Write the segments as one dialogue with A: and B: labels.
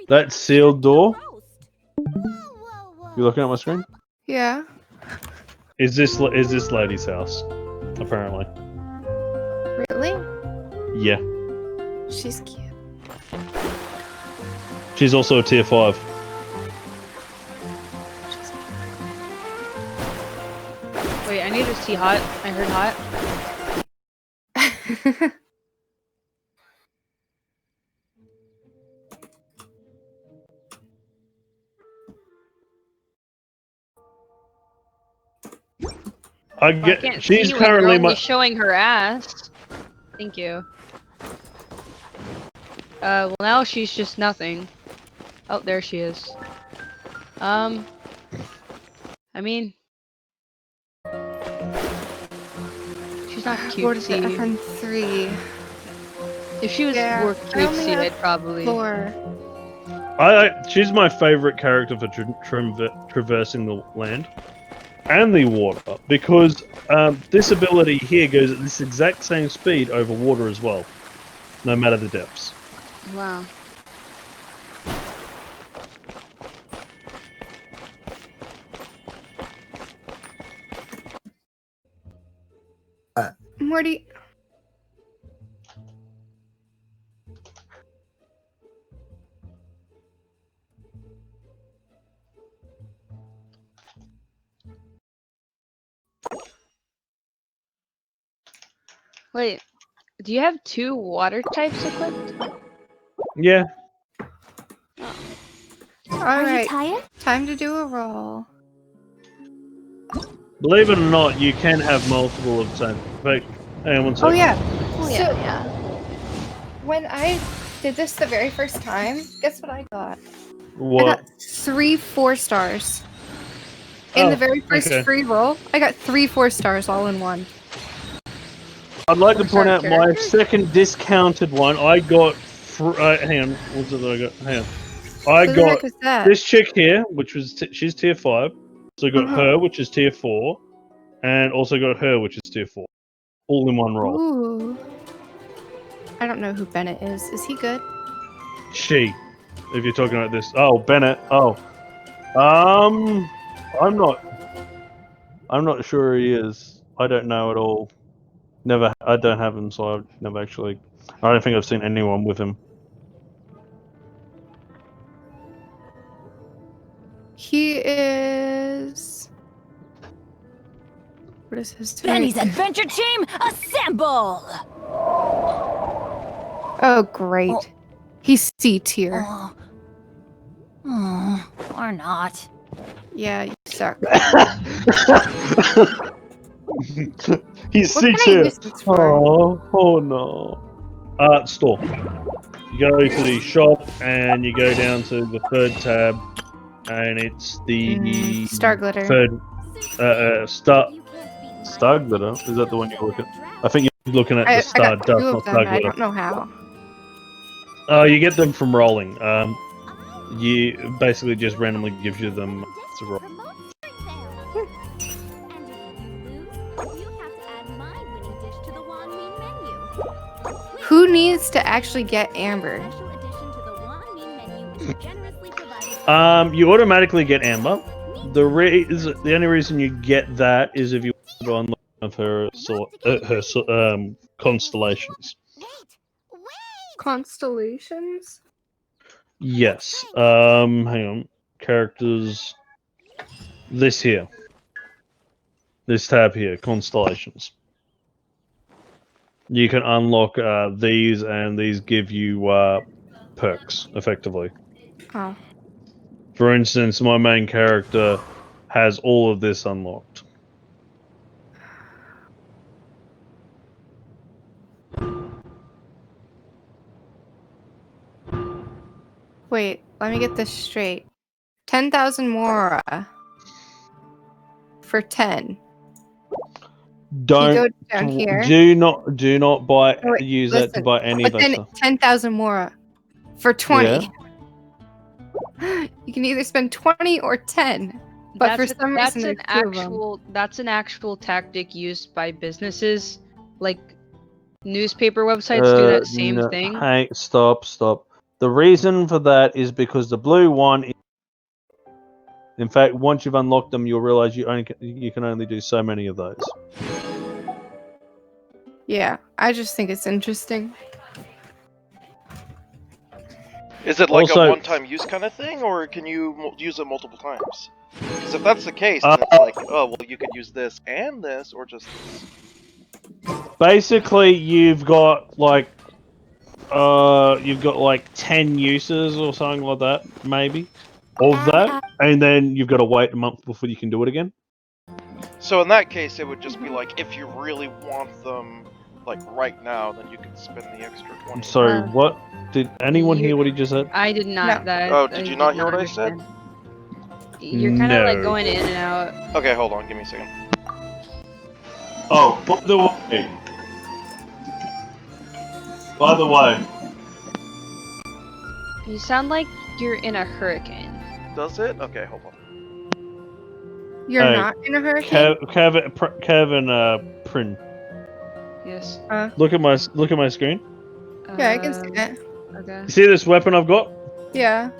A: That sealed door. You looking at my screen?
B: Yeah.
A: Is this lady's house? Apparently.
B: Really?
A: Yeah.
B: She's cute.
A: She's also a tier 5.
C: Wait, I need to see hot. I heard hot.
A: I
C: Well, I
A: get.
C: can't
A: She's
C: see when
A: currently
C: you're only
A: my.
C: showing her ass. Thank you. Well now she's just nothing. Oh, there she is. I mean, she's not
B: Go to the
C: cutesy.
B: FN3.
C: If she was
B: Yeah,
C: more
B: I only
C: cutesy,
B: have
C: I'd probably.
B: 4.
A: She's my favorite character for traversing the land and the water because this ability here goes at this exact same speed over water as well, no matter the depths.
C: Wow.
B: Morty.
C: Wait, do you have 2 water types equipped?
A: Yeah.
B: All
D: Are you
B: right.
D: tired?
B: Time to do a roll.
A: Believe it or not, you can have multiple of the same. Wait, hang on one
B: Oh
A: second.
B: yeah.
D: Oh,
B: So
D: yeah.
B: when I did this the very first time, guess what I got? I
A: What?
B: got 3 4-stars. In
A: Oh,
B: the very first
A: okay.
B: free roll, I got 3 4-stars all in one.
A: I'd like to
B: Four-star
A: point out my
B: characters?
A: second discounted one. I got. Hang on. What's it that I got? Hang on. I
B: Who the heck
A: got
B: is that?
A: this chick here, which was she's tier 5. So I got
B: Uh-huh.
A: her, which is tier 4, and also got her, which is tier 4. All in one roll.
B: Ooh. I don't know who Bennett is. Is he good?
A: She. If you're talking about this. Oh, Bennett. Oh. I'm not sure he is. I don't know at all. I don't have him, so I've never actually. I don't think I've seen anyone with him.
B: He is. What is his name?
D: Benny's adventure team, assemble!
B: Oh, great.
D: Oh.
B: He's C tier.
D: Or not.
B: Yeah, you suck.
A: He's
B: What
A: C
B: can I
A: tier.
B: use this for?
A: Oh no. Store. You go to the shop and you go down to the third tab, and it's the
B: Star glitter.
A: third star glitter. Is that the one you're looking at? I think you're looking at
B: I
A: the star
B: got
A: dust,
B: 2
A: not
B: of them.
A: star
B: I
A: glitter.
B: don't know how.
A: Oh, you get them from rolling. You basically just randomly gives you them to roll.
B: Who needs to actually get Amber?
A: You automatically get Amber. The only reason you get that is if you want to unlock her constellations.
B: Constellations?
A: Yes. Hang on. Characters. This here. This tab here, constellations. You can unlock these, and these give you perks, effectively.
B: Oh.
A: For instance, my main character has all of this unlocked.
B: Wait, let me get this straight. 10,000 Mora for 10.
A: Don't
B: You go down here.
A: do not buy
B: Oh, wait,
A: use that to
B: listen,
A: buy any
B: But
A: of that
B: then
A: stuff.
B: 10,000 Mora for 20.
A: Yeah.
B: You can either spend 20 or 10. But for some reason, there's 2 of them.
C: That's an actual tactic used by businesses, like newspaper websites do that same
A: No,
C: thing.
A: Hey, stop. The reason for that is because the blue one. In fact, once you've unlocked them, you'll realize you can only do so many of those.
B: Yeah, I just think it's interesting.
E: Is it like
A: Also-
E: a one-time use kind of thing, or can you use it multiple times? Because if that's the case, then it's like, oh, well, you could use this and this, or just this.
A: Basically, you've got like 10 uses or something like that, maybe, of that, and then you've got to wait a month before you can do it again.
E: So in that case, it would just be like, if you really want them, like right now, then you can spend the extra 20.
A: So what? Did anyone hear what he just said?
C: I did not.
B: No.
C: That.
E: Oh, did you not hear what I said?
C: understand. You're kind of like
A: No.
C: going in and out.
E: Okay, hold on, give me a second.
A: Oh, by the way,
C: You sound like you're in a hurricane.
E: Does it? Okay, hold on.
B: You're
A: Hey,
B: not in a hurricane?
A: Kevin, Prin.
C: Yes.
A: Look at my screen.
B: Yeah, I can see it.
C: Okay.
A: You see this weapon I've got?
B: Yeah.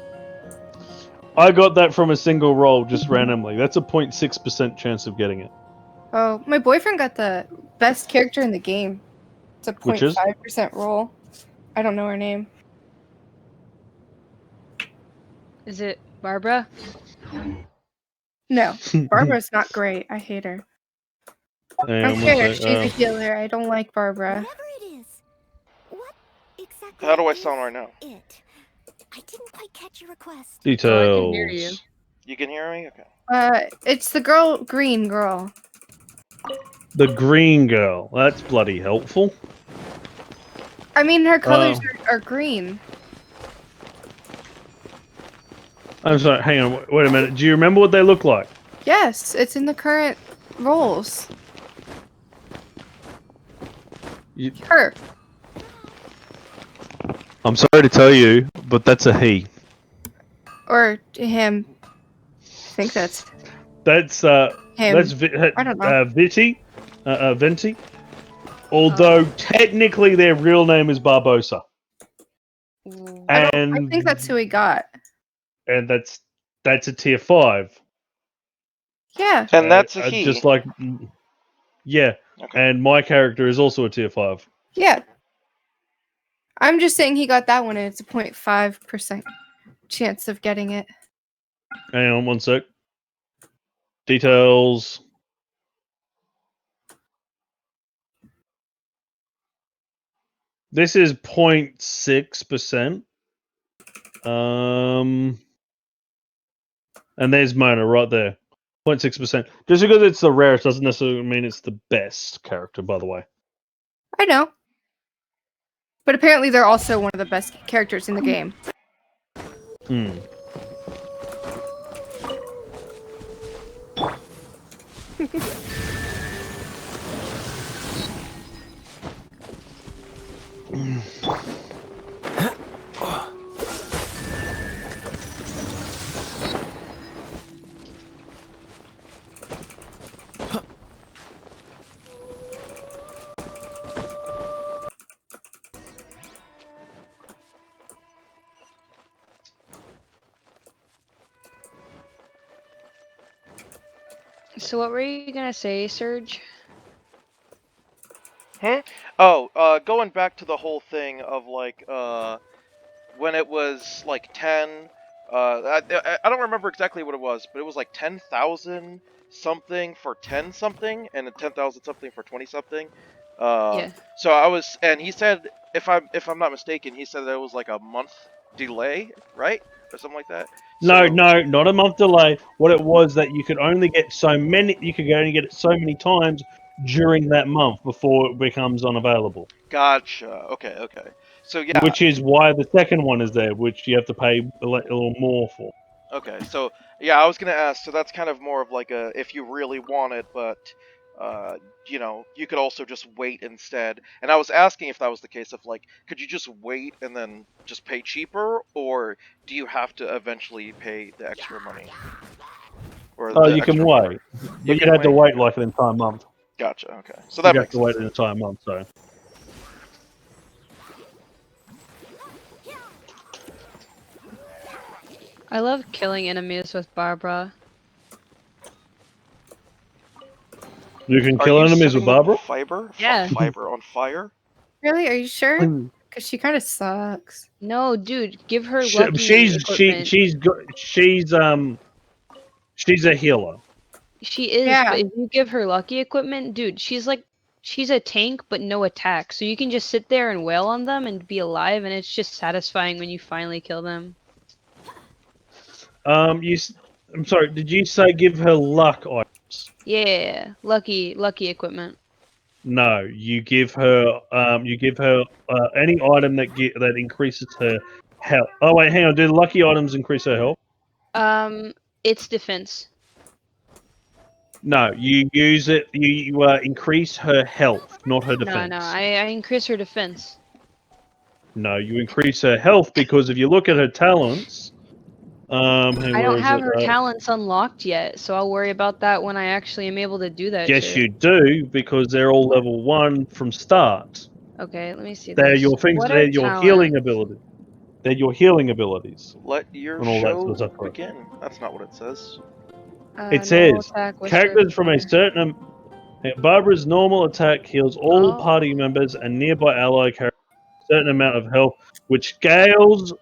A: I got that from a single roll, just randomly. That's a 0.6% chance of getting it.
B: Oh, my boyfriend got the best character in the game. It's a
A: Which is?
B: 0.5% roll. I don't know her name.
C: Is it Barbara?
B: No, Barbara's not great. I hate her. I
A: Hang
B: don't
A: on one
B: care.
A: sec.
B: She's a healer. I don't like Barbara.
F: Whatever it is, what exactly
E: How do I
F: is
E: sound right now?
F: it? I didn't quite catch your request.
A: Details.
C: Oh, I can hear you.
E: You can hear me? Okay.
B: It's the green girl.
A: The green girl. That's bloody helpful.
B: I mean, her colors are green.
A: I'm sorry. Hang on. Wait a minute. Do you remember what they look like?
B: Yes, it's in the current roles. Her.
A: I'm sorry to tell you, but that's a he.
B: Or him. I think that's
A: That's
B: him.
A: I
B: don't know.
A: Venti. Although technically their real name is Barbosa,
B: I
A: and
B: think that's who he got.
A: and that's a tier 5.
B: Yeah.
E: And that's a he.
A: Just like, yeah.
E: Okay.
A: And my character is also a tier 5.
B: Yeah. I'm just saying he got that one and it's a 0.5% chance of getting it.
A: Hang on one sec. Details. This is 0.6%. And there's Mona right there. 0.6%. Just because it's the rarest doesn't necessarily mean it's the best character, by the way.
B: I know. But apparently they're also one of the best characters in the game.
A: Hmm.
C: So what were you gonna say, Serge?
E: Oh, going back to the whole thing of like, when it was like 10, I don't remember exactly what it was, but it was like 10,000 something for 10 something, and 10,000 something for 20 something.
C: Yeah.
E: So I was, and he said, if I'm not mistaken, he said that it was like a month delay, right, or something like that.
A: No,
E: So-
A: no, not a month delay. What it was that you could only get so many. You could only get it so many times during that month before it becomes unavailable.
E: Gotcha. Okay. So yeah.
A: Which is why the second one is there, which you have to pay a little more for.
E: Okay, so yeah, I was gonna ask. So that's kind of more of like a if you really want it, but you could also just wait instead. And I was asking if that was the case of like, could you just wait and then just pay cheaper, or do you have to eventually pay the extra money? Or
A: Oh,
E: the
A: you can
E: extra
A: wait,
E: fee?
A: but you'd have to wait like an entire month.
E: Gotcha. Okay, so that
A: You'd have
E: makes
A: to wait
E: sense.
A: an entire month. So
C: I love killing enemies with Barbara.
A: You can
E: Are
A: kill
E: you
A: enemies
E: setting
A: with Barbara?
E: Fiber?
C: Yeah.
E: Fiber on fire?
B: Really? Are you sure? Because she kind of sucks.
C: No, dude, give her
A: She,
C: lucky equipment.
A: she's a healer.
C: She is,
B: Yeah.
C: but if you give her lucky equipment, dude, she's a tank but no attack. So you can just sit there and wail on them and be alive, and it's just satisfying when you finally kill them.
A: I'm sorry. Did you say give her luck items?
C: Yeah, lucky equipment.
A: No, you give her any item that increases her health. Oh wait, hang on. Do the lucky items increase her health?
C: It's defense.
A: No, you use it. You increase her health, not her defense.
C: No, I increase her defense.
A: No, you increase her health because if you look at her talents, hey,
C: I
A: where
C: don't
A: is
C: have
A: it?
C: her talents unlocked yet, so I'll worry about that when I actually am able to do that
A: Yes,
C: shit.
A: you do because they're all level 1 from start.
C: Okay, let me see
A: They're
C: this.
A: your things.
C: What
A: They're
C: are
A: your
C: talents?
A: healing ability. They're your healing abilities
E: Let your
A: and all that sort
E: show
A: of stuff.
E: begin. That's not what it says.
A: It
C: Normal
A: says
C: attack,
A: characters from a certain. Barbara's normal attack heals all
C: Oh.
A: party members and nearby ally characters a certain amount of health, which scales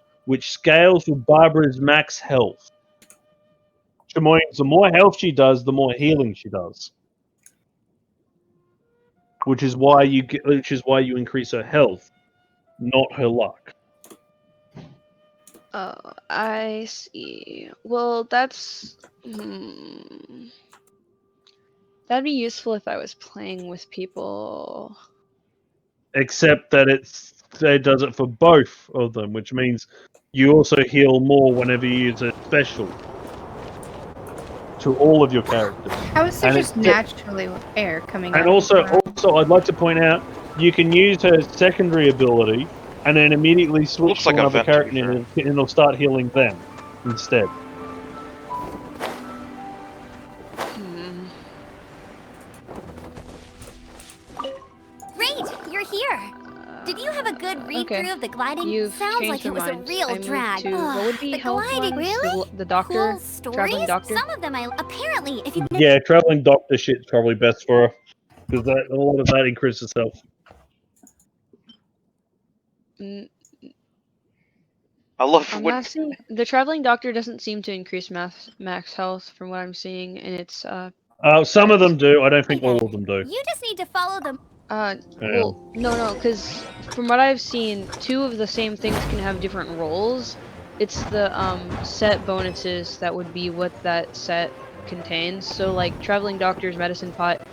A: with Barbara's max health. Which means the more health she does, the more healing she does. Which is why you increase her health, not her luck.
C: Oh, I see. Well, that's that'd be useful if I was playing with people.
A: Except that it does it for both of them, which means you also heal more whenever you use a special to all of your characters.
B: How is there
A: And
B: just
A: it's-
B: naturally air coming out?
A: And
B: of her mouth?
A: also, I'd like to point out you can use her secondary ability and then immediately switch
E: Looks
A: to
E: like a
A: another
E: vent, to be
A: character,
E: fair.
A: and it'll start healing them instead.
C: Hmm.
F: Great, you're here. Did you have a good read
C: Okay.
F: through of the gliding?
C: You've
F: Sounds
C: changed
F: like it
C: your
F: was a
C: mind.
F: real
C: I moved
F: drag.
C: to what would be
F: the
C: health
F: gliding,
C: ones?
F: really?
C: The doctor,
F: Cool stories.
C: traveling doctor.
F: Some of them I apparently if you
A: Yeah, traveling doctor shit's probably best for her because a lot of that increases health.
C: Mm,
E: I love
C: I'm
E: when
C: not seeing the traveling doctor doesn't seem to increase max health from what I'm seeing, and it's
A: Some of them do. I don't think all of them do.
F: You just need to follow the
C: well, no, because from what I've seen, two of the same things can have different roles. It's the set bonuses that would be what that set contains. So like traveling doctor's medicine pot.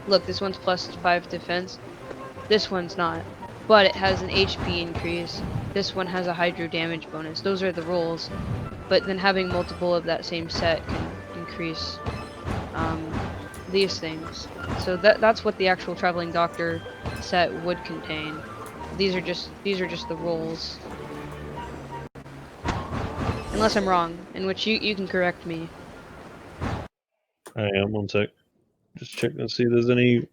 C: Look, this one's +5 defense. This one's not, but it has an HP increase. This one has a hydro damage bonus. Those are the roles. But then having multiple of that same set can increase these things. So that's what the actual traveling doctor set would contain. These are just the roles. Unless I'm wrong, in which you can correct me.
A: Hang on 1 sec. Just check and see if there's any.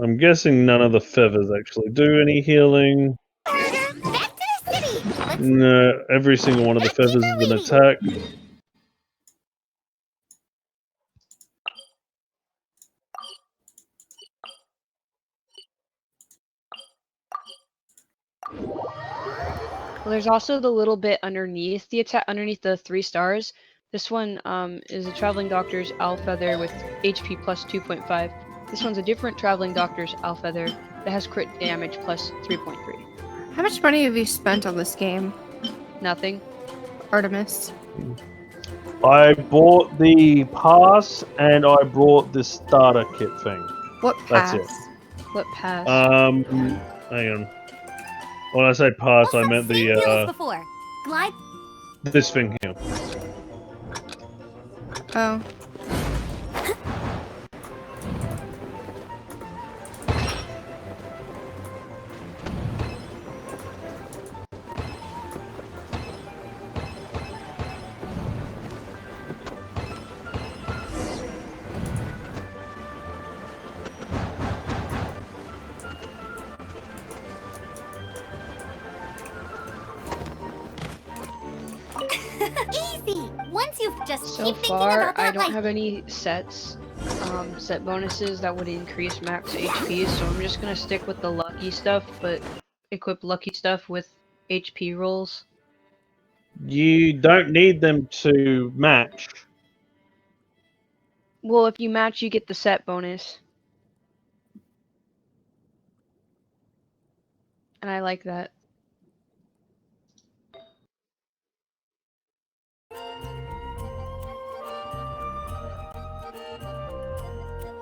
A: I'm guessing none of the feathers actually do any healing.
F: back to the city. Let's
A: No, every single one of the feathers is an attack.
C: Well, there's also the little bit underneath the attack, underneath the 3 stars. This one is a traveling doctor's owl feather with HP +2.5. This one's a different traveling doctor's owl feather that has crit damage +3.3.
B: How much money have you spent on this game,
C: Nothing.
B: Artemis?
A: I bought the pass and I brought the starter kit thing.
B: What
A: That's
B: pass?
A: it.
C: What pass?
A: Hang on. When I say pass, I
F: also
A: meant
F: seen wheels
A: the
F: before. Glide
A: this thing here.
B: Oh.
F: Easy. Once you've just
C: So
F: keep thinking
C: far,
F: about that
C: I don't
F: like
C: have any set bonuses that would increase max HP, so I'm just gonna stick with the lucky stuff, but equip lucky stuff with HP rolls.
A: You don't need them to match.
C: Well, if you match, you get the set bonus. And I like that.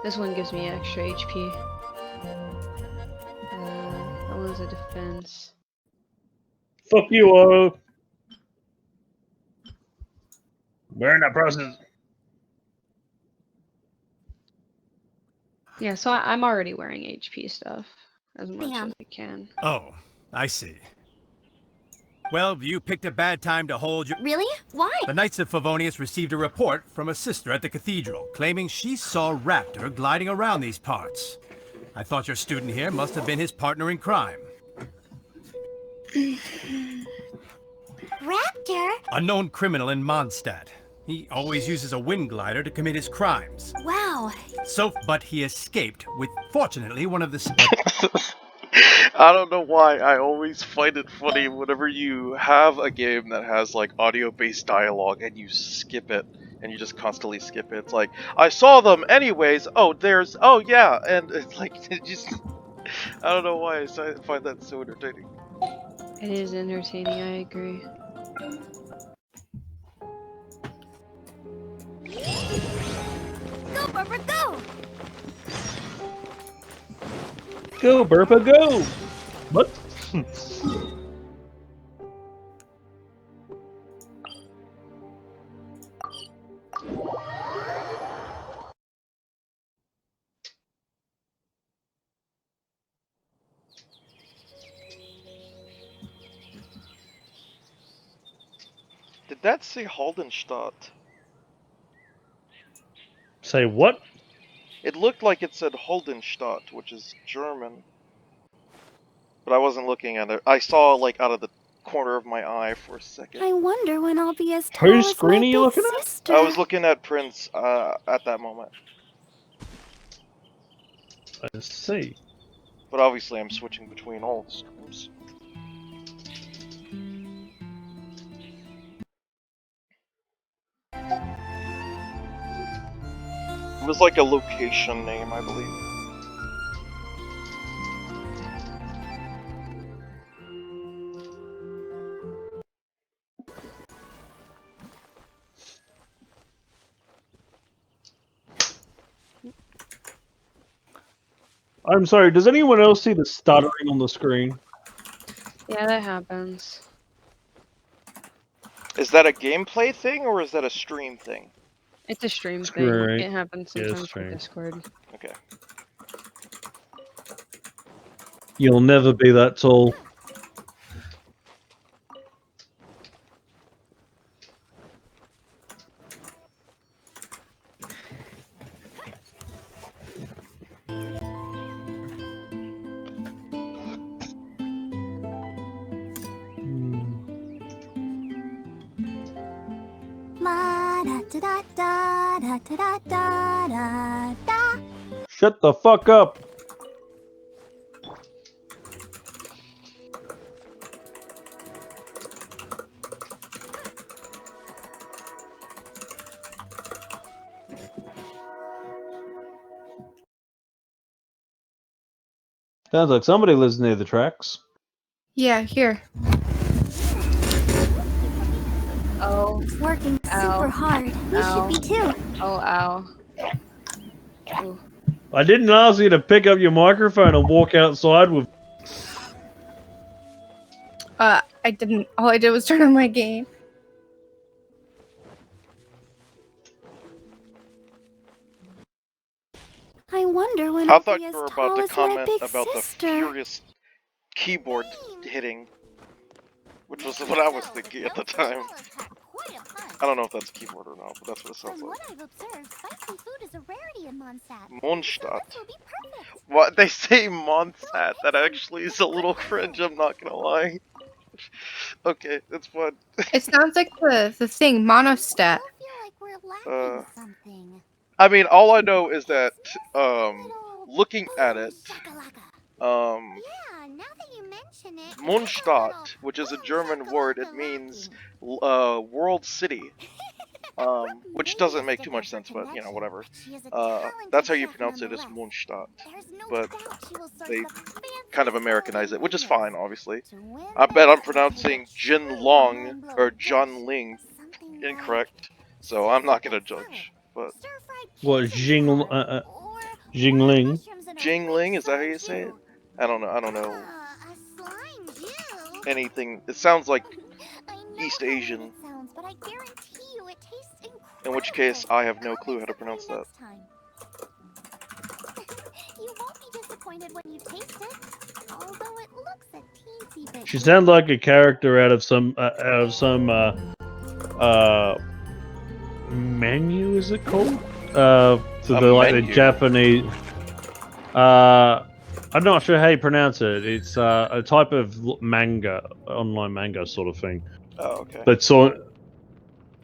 C: This one gives me extra HP. That one's a defense.
A: Fuck you, O. We're in that process.
C: Yeah, so I'm already wearing HP stuff as much
F: Bam.
C: as I can.
G: Oh, I see. Well, you picked a bad time to hold your...
F: Really? Why?
G: The Knights of Favonius received a report from a sister at the cathedral, claiming she saw Raptor gliding around these parts. I thought your student here must have been his partner in crime.
F: Raptor?
G: A known criminal in Mondstadt. He always uses a wind glider to commit his crimes.
F: Wow.
G: But he escaped with, fortunately, one of the...
E: I don't know why I always find it funny whenever you have a game that has like audio-based dialogue and you skip it and you just constantly skip it. It's like, I saw them anyways. Oh, yeah, and it's like it just I don't know why I find that so entertaining.
C: It is entertaining, I agree.
F: Go, Barbara, go!
A: Go, Burpa, go! What?
E: Did that say Haldenstadt?
A: Say what?
E: It looked like it said Haldenstadt, which is German. But I wasn't looking at it. I saw like out of the corner of my eye for a second.
F: I wonder when I'll be as tall
A: Whose
F: as
A: screen
F: my
A: are you
F: big
A: looking at?
F: sister.
E: I was looking at Prince at that moment.
A: I see.
E: But obviously I'm switching between all the streams. It was like a location name, I believe.
A: I'm sorry, does anyone else see the stuttering on the screen?
C: Yeah, that happens.
E: Is that a gameplay thing or is that a stream thing?
C: It's a stream
A: Screw
C: thing.
A: it.
C: It happens
A: Yeah,
C: sometimes with
A: stream.
C: Discord.
E: Okay.
A: You'll never be that tall.
F: La da da da da da da da da.
A: Shut the fuck up. Sounds like somebody lives near the tracks.
B: Yeah, here.
C: Oh,
F: Working
C: Ow.
F: super hard. We
C: Ow.
F: should be too.
C: oh, ow. Ooh.
A: I didn't ask you to pick up your microphone and walk outside with.
B: I didn't. All I did was turn on my game.
F: I wonder when
E: I
F: I'll
E: thought
F: be
E: you
F: as
E: were about
F: tall
E: to
F: as my
E: comment
F: big
E: about the
F: sister.
E: furious keyboard hitting, which was what I was thinking at the time. I don't know if that's a keyboard or not, but that's what it sounds
F: From
E: like.
F: what I've observed, spicy food is a rarity in Mondstadt.
E: Mondstadt.
F: This will be perfect.
E: What? They say Mondstadt. That actually is a little cringe, I'm not gonna lie. Okay, that's fun.
B: It sounds like the thing, monostat.
F: I feel like we're lacking something.
E: I mean, all I know is that, looking at it,
F: Yeah, now that you mention it,
E: Mondstadt, which is a German word, it means, world city. Which doesn't make too much sense, but, you know, whatever. That's how you pronounce it, is Mondstadt. But they kind of Americanize it, which is fine, obviously. I bet I'm pronouncing Jin Long, or John Ling, incorrect, so I'm not gonna judge. But
A: What, Jingling?
E: Jingling, is that how you say it? I don't know anything. It sounds like East Asian. In which case, I have no clue how to pronounce that.
F: You won't be disappointed when you taste it, although it looks a teensy bit.
A: She sounds like a character out of some menu, is it called? So they're like the
E: menu?
A: Japanese. I'm not sure how you pronounce it. It's a type of manga, online manga sort of thing.
E: Oh, okay.
A: But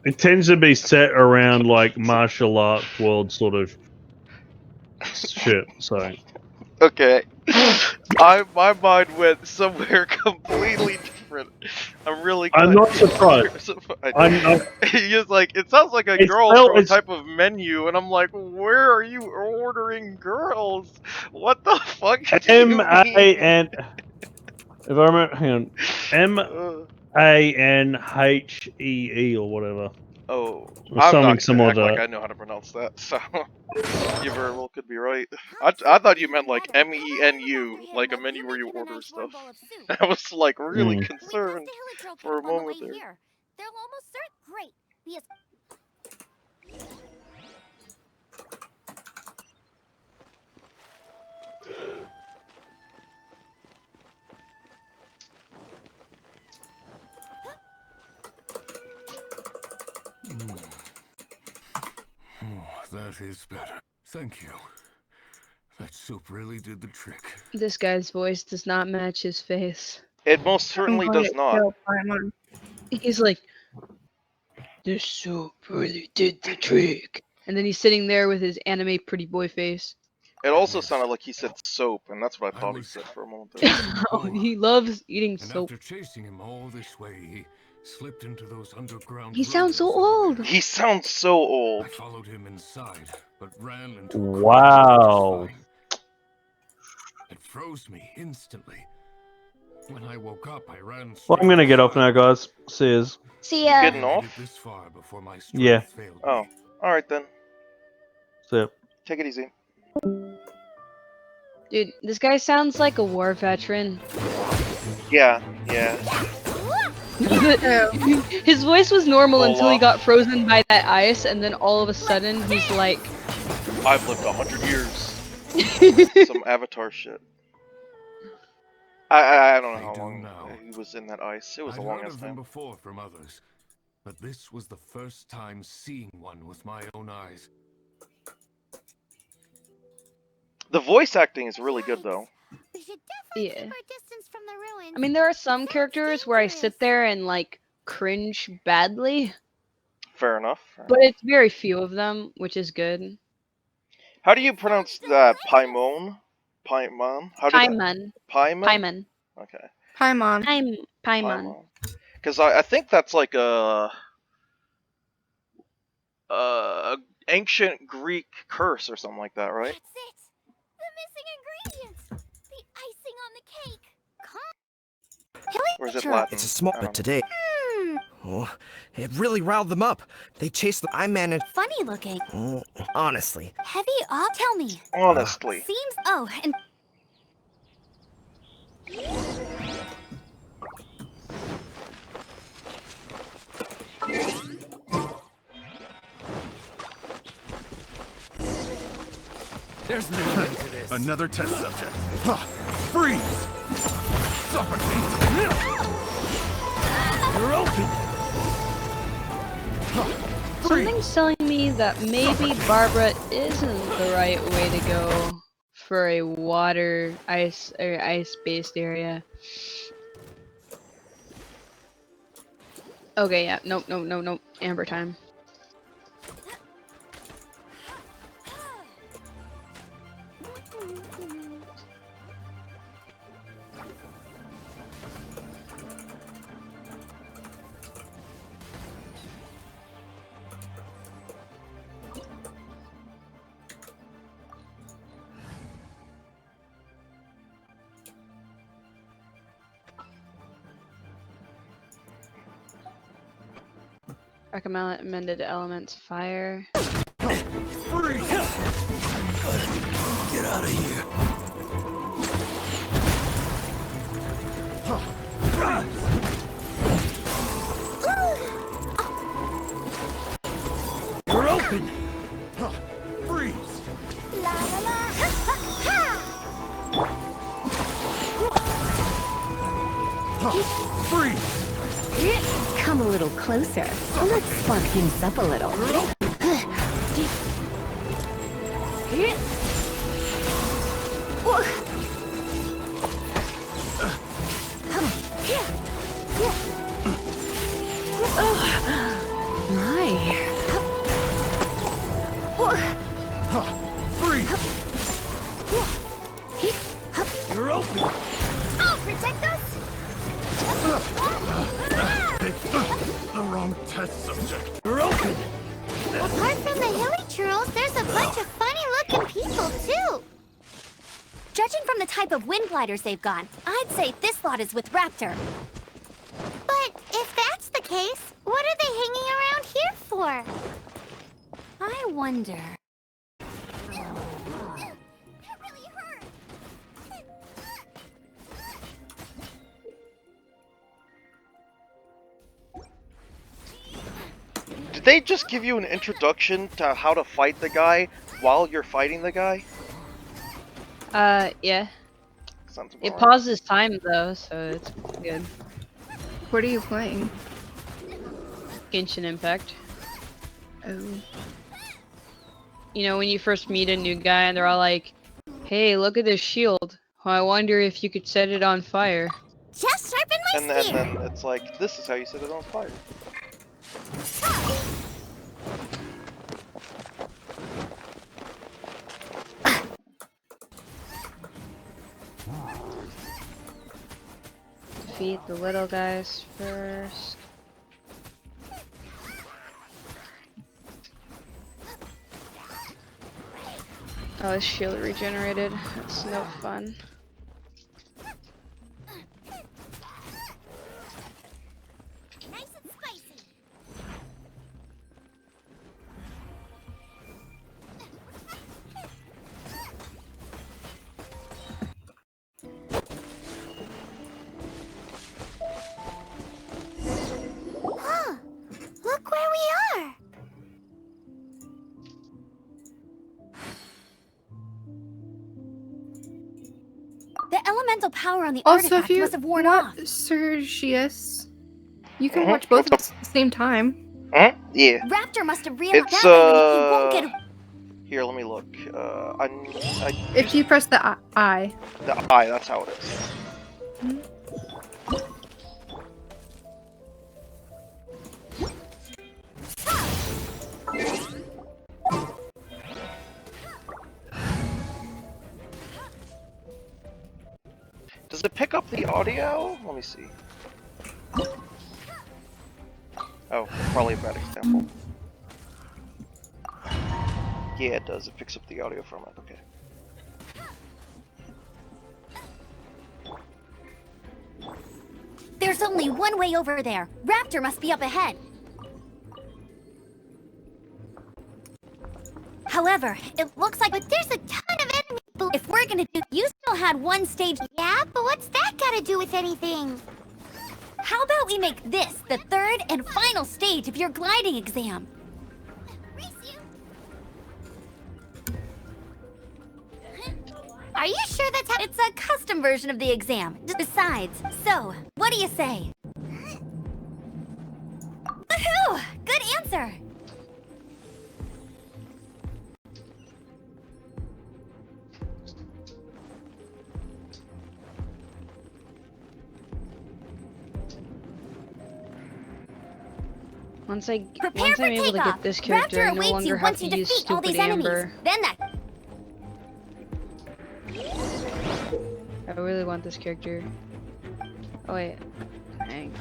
A: it tends to be set around like martial arts world sort of shit. So
E: Okay. My mind went somewhere completely different. I'm really
A: I'm
E: glad.
A: not surprised. I'm not.
E: Just like, it sounds like a
A: It's
E: girl
A: spelled-
E: from a
A: it's-
E: type of menu, and I'm like, where are you ordering girls? What the fuck do you mean?
A: M-A-N. If I remember, hang on.
E: Uh,
A: M-A-N-H-E-E or whatever.
E: oh,
A: Or
E: I'm
A: something
E: not gonna
A: similar
E: act
A: to
E: like
A: that.
E: I know how to pronounce that, so you very well could be right. I thought you meant like M-E-N-U, like a menu where you order stuff. I was like really
A: Mm.
E: concerned for a moment there.
F: They'll almost serve great. Be as
H: Oh, that is better. Thank you. That soup really did the trick.
C: This guy's voice does not match his face.
E: It most certainly
B: I'm going
E: does
B: to
E: not.
B: kill Paimon.
C: He's like, this soup really did the trick. And then he's sitting there with his anime pretty boy face.
E: It also sounded like he said soap, and that's what I thought he said for a moment there.
C: Oh, he loves eating
H: And
C: soap.
H: after chasing him all this way, he slipped into those underground.
C: He sounds so
H: ruins over
C: old.
H: there.
E: He sounds so old.
H: I followed him inside, but ran into a
A: Wow.
H: crowd. It froze me instantly. When I woke up, I ran.
A: Well, I'm gonna get off now, guys. See yous.
D: See ya.
E: Getting
H: I made it
E: off?
H: this far before my
A: Yeah.
H: strength failed
E: Oh,
H: me.
E: alright then.
A: See ya.
E: Take it easy.
C: Dude, this guy sounds like a war veteran.
E: Yeah.
C: His voice was normal until he
E: Olaf.
C: got frozen by that ice, and then all of a sudden he's like,
E: I've lived 100 years. Some Avatar shit. I don't know
H: I
E: how
H: do
E: long
H: now.
E: he was in that ice. It was a
H: I'd
E: long
H: heard
E: ass
H: of them
E: time.
H: before from others, but this was the first time seeing one with my own eyes.
E: The voice acting is really good though.
F: We should definitely
C: Yeah.
F: keep our distance from the ruins.
C: I mean, there are some characters where I sit there and like cringe badly,
E: Fair enough.
C: but it's very few of them, which is good.
E: How do you pronounce that? Paimon? Paimon? How do you
C: Paimon.
E: Paimon?
C: Paimon.
E: Okay.
B: Paimon.
C: Paimon.
E: Paimon. Because I think that's like a ancient Greek curse or something like that, right?
F: That's it. The missing ingredients. The icing on the cake.
E: Or is it
F: Sure.
E: Latin?
I: It's a small
E: I
I: bit
E: don't know.
I: today. Oh, it really riled them up. They chased the. I managed.
F: Funny looking.
I: Honestly.
F: Heavy up. Tell me.
E: Honestly.
F: Seems. Oh, and
G: There's no end to this. Another test subject. Freeze! Suffocate! You're open!
C: Something's telling me that maybe Barbara isn't the right way to go for a water ice or ice-based area. Okay, yeah. Nope, nope, nope, nope. Amber time. Recommended elements fire.
H: Freeze! Get out of here. You're open. Freeze!
F: La la la. Ha, ha.
H: Freeze!
J: Come a little closer. Let's spark things up a little.
H: Freeze! You're open.
F: I'll protect us.
H: The wrong test subject. You're open.
F: Apart from the hilly churls, there's a bunch of funny-looking people too.
J: Judging from the type of wind gliders they've got, I'd say this lot is with Raptor.
F: But if that's the case, what are they hanging around here for?
J: I wonder.
F: That really hurt.
E: Did they just give you an introduction to how to fight the guy while you're fighting the guy?
C: Yeah.
E: Sounds
C: It
E: about right.
C: pauses time though, so it's good.
B: What are you playing?
C: Genshin Impact.
B: Oh.
C: You know, when you first meet a new guy and they're all like, "Hey, look at this shield. I wonder if you could set it on fire."
F: Just sharpen my
E: And
F: spear.
E: then it's like, this is how you set it on fire.
C: Defeat the little guys first. Oh, his shield regenerated. That's no fun.
F: Nice and spicy. Huh. Look where we are.
J: The elemental power on the
B: Also, if
J: artifact
B: you
J: must have worn off.
B: want Sergius, you can
E: Uh-huh.
B: watch both of us at the same time.
E: Huh? Yeah.
J: Raptor must have realized
E: It's,
J: that way he won't get.
E: Here, let me look.
B: If you press the I.
E: The I, that's how it is. Does it pick up the audio? Let me see. Oh, probably a bad example. Yeah, it does. It picks up the audio from it. Okay.
J: There's only one way over there. Raptor must be up ahead. However, it looks like
F: But there's a ton of enemy.
J: if we're gonna do, you still had one stage.
F: Yeah, but what's that got to do with anything?
J: How about we make this the third and final stage of your gliding exam?
F: Are you sure that's how?
J: It's a custom version of the exam. Besides, so, what do you say? Woohoo! Good answer!
C: Once I'm
J: Prepare
C: able to
J: takeoff.
C: get this character, I
J: Raptor
C: no
J: awaits
C: longer
J: you
C: have
J: once
C: to
J: you
C: use
J: defeat all
C: stupid
J: these enemies.
C: Amber.
J: Then that.
C: I really want this character. Oh wait, hang.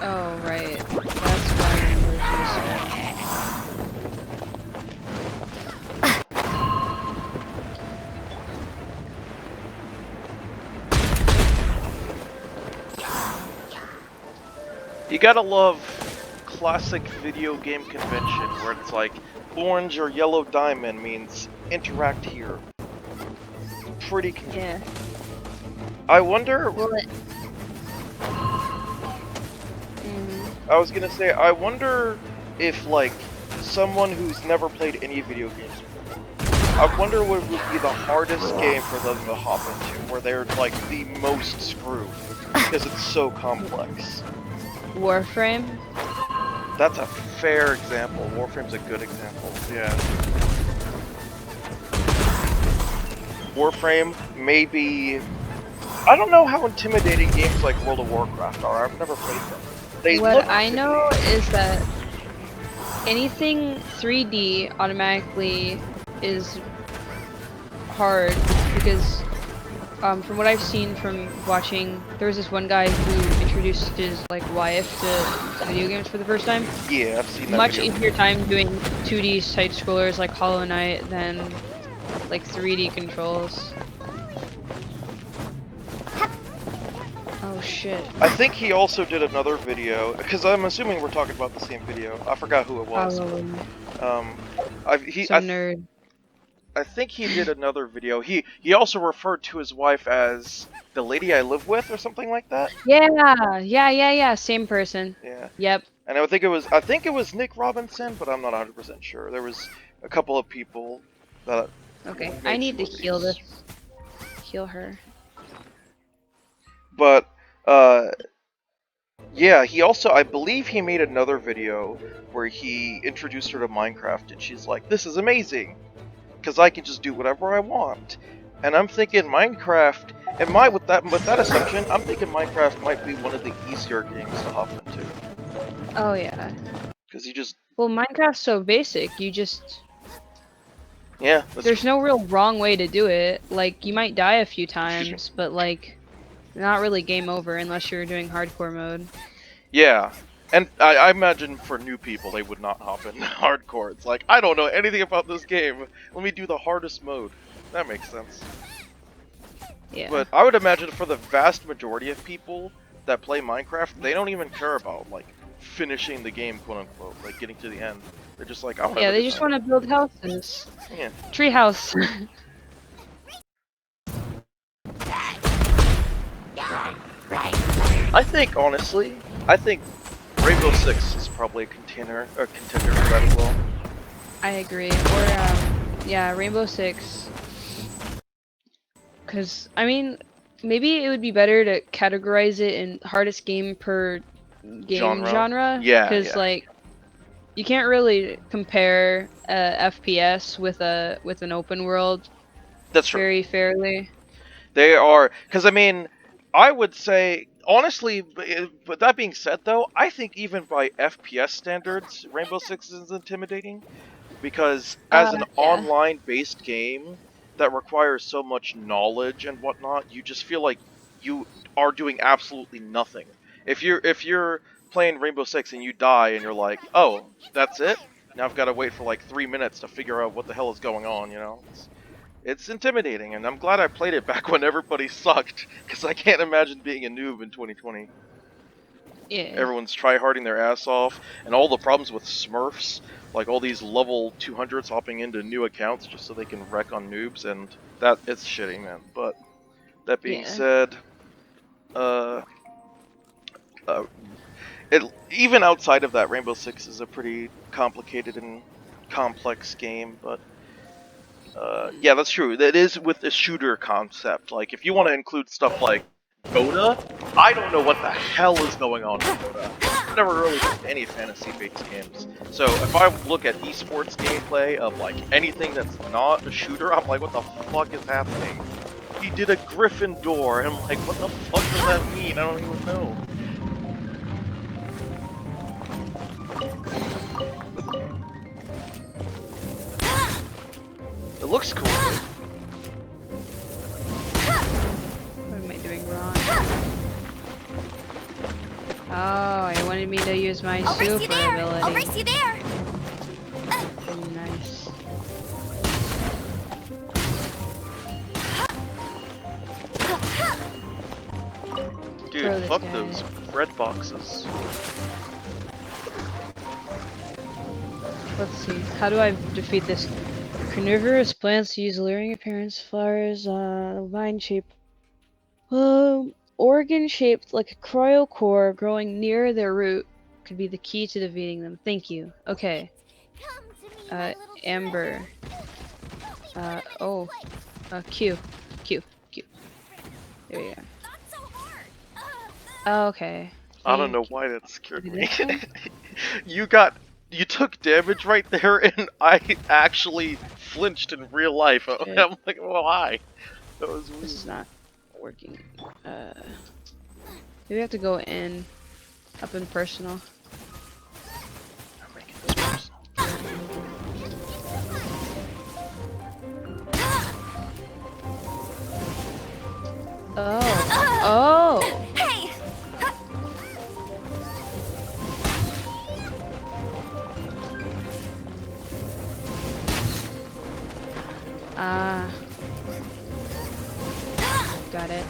C: Oh right, that's why Amber's
E: You gotta love classic video game convention where it's like orange or yellow diamond means interact here. Pretty
C: yeah.
E: I wonder.
C: Well,
E: I was gonna say, I wonder if like someone who's never played any video games before, I wonder what would be the hardest game for them to hop into, where they're like the most screwed because it's so complex.
C: Warframe.
E: That's a fair example. Warframe's a good example. Yeah. Warframe, maybe. I don't know how intimidating games like World of Warcraft are. I've never played them. They
C: What
E: look
C: I know is that anything 3D automatically is hard because from what I've seen from watching, there was this one guy who introduced his like wife to video games for the first time.
E: Yeah, I've seen that.
C: Much easier time doing 2D side scrollers like Hollow Knight than like 3D controls. Oh shit.
E: I think he also did another video, because I'm assuming we're talking about the same video. I forgot who it was.
C: Nerd.
E: I think he did another video. He also referred to his wife as the lady I live with or something like that.
C: Yeah. Same person.
E: Yeah.
C: Yep.
E: And I think it was Nick Robinson, but I'm not 100% sure. There was a couple of people that.
C: Okay, I need to heal this. Heal her.
E: But yeah, he also, I believe he made another video where he introduced her to Minecraft, and she's like, "This is amazing, because I can just do whatever I want." And I'm thinking Minecraft, and with that assumption, I'm thinking Minecraft might be one of the easier games to hop into.
C: Oh yeah.
E: Because you just.
C: Well, Minecraft's so basic. You just.
E: Yeah.
C: There's no real wrong way to do it. Like you might die a few times, but like. Not really game over unless you're doing hardcore mode.
E: Yeah, and I imagine for new people they would not hop in hardcore. It's like, I don't know anything about this game. Let me do the hardest mode. That makes sense.
C: Yeah.
E: But I would imagine for the vast majority of people that play Minecraft, they don't even care about like finishing the game, quote unquote, like getting to the end. They're just like, I want to.
C: Yeah, they just want to build houses.
E: Yeah.
C: Treehouse.
E: I think, honestly, Rainbow Six is probably a contender for that as well.
C: I agree. Or, yeah, Rainbow Six. Because, I mean, maybe it would be better to categorize it in hardest game per game genre.
E: Yeah.
C: Because, like, you can't really compare FPS with an open world.
E: That's true.
C: Very fairly.
E: They are, because I mean, I would say, honestly, but that being said though, I think even by FPS standards, Rainbow Six is intimidating. Because as an online-based game that requires so much knowledge and whatnot, you just feel like you are doing absolutely nothing. If you're playing Rainbow Six and you die and you're like, oh, that's it? Now I've got to wait for like 3 minutes to figure out what the hell is going on, you know? It's intimidating, and I'm glad I played it back when everybody sucked, because I can't imagine being a noob in 2020.
C: Yeah.
E: Everyone's tryharding their ass off, and all the problems with Smurfs, like all these level 200s hopping into new accounts just so they can wreck on noobs, and it's shitty, man. But that being said, even outside of that, Rainbow Six is a pretty complicated and complex game, but yeah, that's true. That is with the shooter concept. Like, if you want to include stuff like Dota, I don't know what the hell is going on with Dota. I've never really played any fantasy-based games. So if I look at esports gameplay of like anything that's not a shooter, I'm like, what the fuck is happening? he did a Gryffindor. And I'm like, what the fuck does that mean? I don't even know. It looks cool.
C: What am I doing wrong? Oh, I wanted me to use my
J: I'll race you
C: super
J: there.
C: ability.
J: I'll race you there.
C: Nice. Throw
E: Dude,
C: this
E: fuck
C: guy.
E: those red boxes.
C: Let's see. How do I defeat this? Carnivorous plants use alluring appearance, flowers, vine shape. Organ shaped like a cryocore growing near their root could be the key to defeating them. Thank you. Okay.
F: Come to me, my little
C: Amber.
F: treasure.
C: Q. Q. There we go.
F: Not so hard.
C: Okay.
E: I don't know why that scared me. You took damage right there, and I actually flinched in real life.
C: Shit.
E: I'm like, why? That was weird.
C: This is not working. We have to go in, up in personal.
E: I'm making this personal.
C: Oh.
J: Hey!
C: Got it.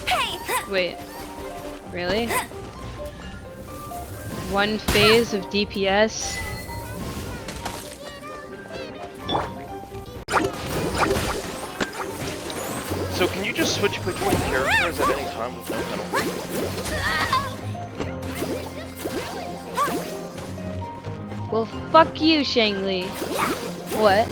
J: Hey!
C: Wait. Really? One phase of DPS?
E: So can you just switch between characters at any time with no penalty?
C: Well, fuck you, Shangli. What?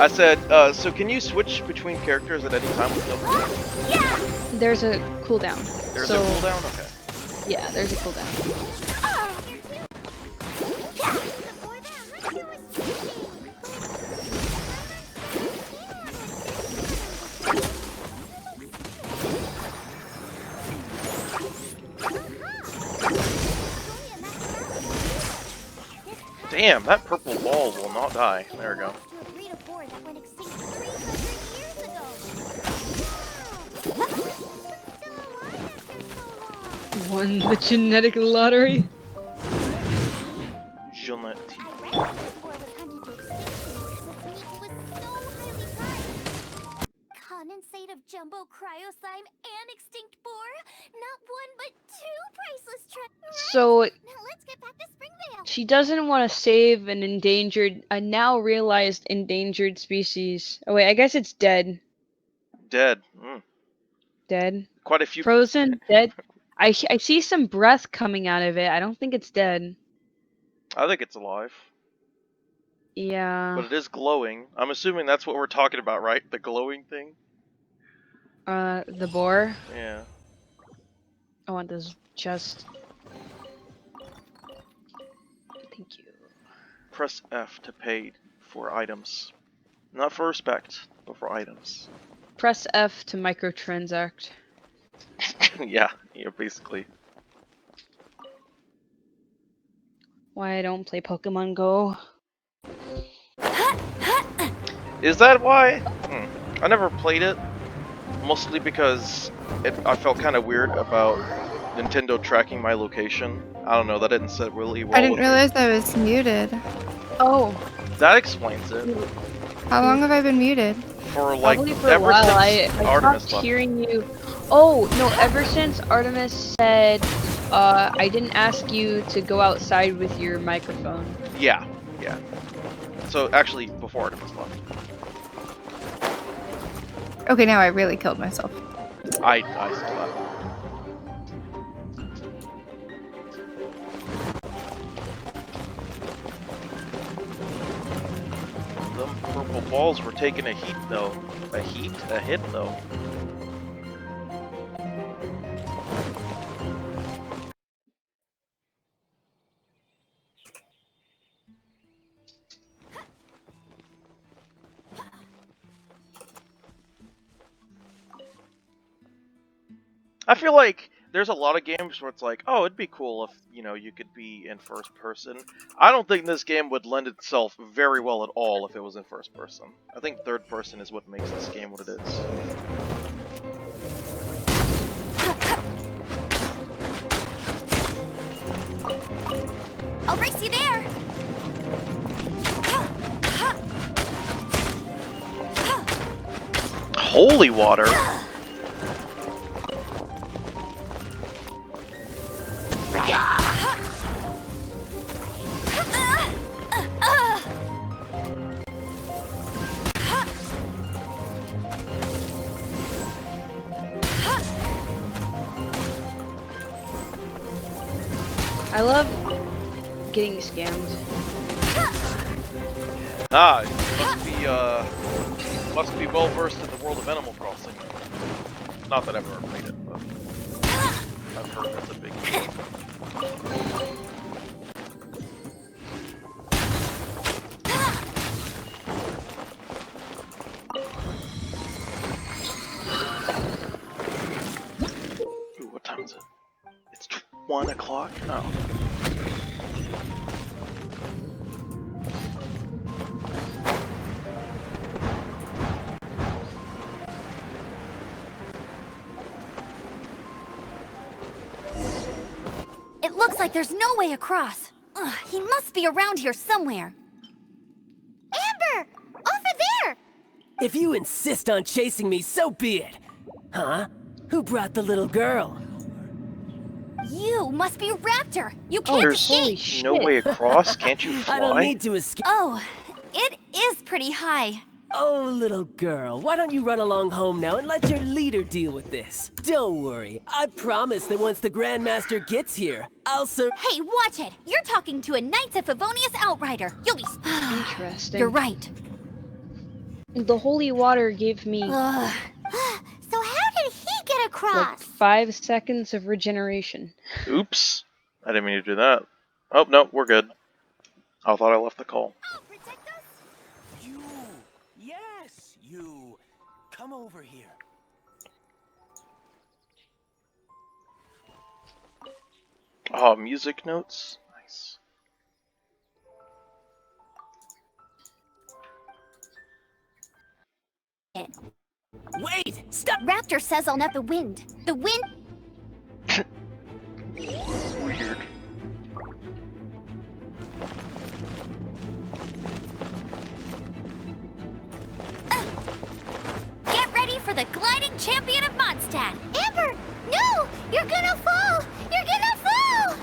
E: I said, so can you switch between characters at any time with no penalty?
C: There's a cooldown.
E: There's
C: so,
E: a cooldown? Okay.
C: Yeah, there's a cooldown.
E: Damn, that purple ball will not die. There we go.
C: Won the genetic lottery?
E: Jeanette.
F: Condensate of jumbo cryo slime and extinct boar. Not one but two priceless treasures.
C: So
F: Now let's get back to Springvale.
C: she doesn't want to save a now realized endangered species. Oh wait, I guess it's dead.
E: Dead.
C: Dead.
E: Quite a few.
C: Frozen. Dead. I see some breath coming out of it. I don't think it's dead.
E: I think it's alive.
C: Yeah.
E: But it is glowing. I'm assuming that's what we're talking about, right? The glowing thing?
C: The boar.
E: Yeah.
C: I want this chest. Thank you.
E: Press F to pay for items. Not for respect, but for items.
C: Press F to microtransact.
E: yeah, basically.
C: Why I don't play Pokemon Go?
E: Is that why? I never played it. Mostly because I felt kind of weird about Nintendo tracking my location. I don't know, that didn't sit really well
B: I didn't
E: with me.
B: realize I was muted.
C: Oh.
E: That explains it.
B: How long have I been muted?
E: For like,
C: Probably for a
E: ever
C: while.
E: since
C: I
E: Artemis
C: stopped
E: left.
C: hearing you. Oh, no, ever since Artemis said, I didn't ask you to go outside with your microphone.
E: Yeah. So actually, before Artemis left.
B: Okay, now I really killed myself.
E: I saw that. Them purple balls were taking a heat though. A hit though. I feel like there's a lot of games where it's like, oh, it'd be cool if, you know, you could be in first person. I don't think this game would lend itself very well at all if it was in first person. I think third person is what makes this game what it is.
J: I'll race you there.
E: Holy water!
C: I love getting scammed.
E: Ah, you must be well versed in the world of Animal Crossing. Not that I've ever played it, but I've heard that's a big deal. Ooh, what time is it? It's 1 o'clock? Oh.
J: It looks like there's no way across. Ugh, he must be around here somewhere. Amber! Over there!
K: If you insist on chasing me, so be it. Huh? Who brought the little girl?
J: You must be Raptor. You can't
E: There's
J: escape.
E: no way across. Can't you fly?
K: I don't need to escape.
J: Oh, it is pretty high.
K: Oh, little girl, why don't you run along home now and let your leader deal with this? Don't worry, I promise that once the Grandmaster gets here, I'll
J: Hey, watch it! You're talking to a Knights of Favonius outrider. You'll be...
C: Interesting.
J: You're right.
C: The holy water gave me
J: So how did he get across?
C: like 5 seconds of regeneration.
E: Oops. I didn't mean to do that. Oh, no, we're good. I thought I left the call.
K: You! Yes, you! Come over here.
E: Oh, music notes? Nice.
J: Wait! Stop! Raptor says I'll net the wind. The wind...
E: Weird.
J: Get ready for the gliding champion of Mondstadt. Amber! No! You're gonna fall! You're gonna fall!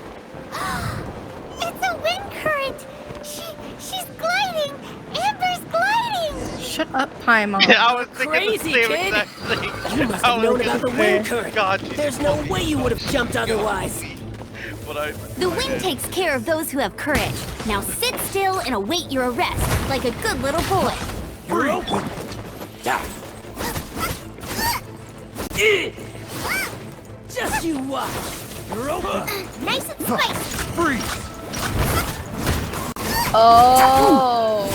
J: It's a wind current! She's gliding! Amber's gliding!
B: Shut up, Paimon.
E: I was thinking
K: Crazy,
E: the same
K: kid.
E: exact thing.
K: You must
E: I
K: have
E: was
K: known
E: gonna
K: about the
E: say,
K: wind current.
E: God,
K: There's no way you would have jumped otherwise.
E: But
J: The wind takes care of those who have courage. Now sit still and await your arrest, like a good little boy.
K: You're open. Just you watch. You're open.
J: Nice and spicy.
H: Freeze!
C: Oh!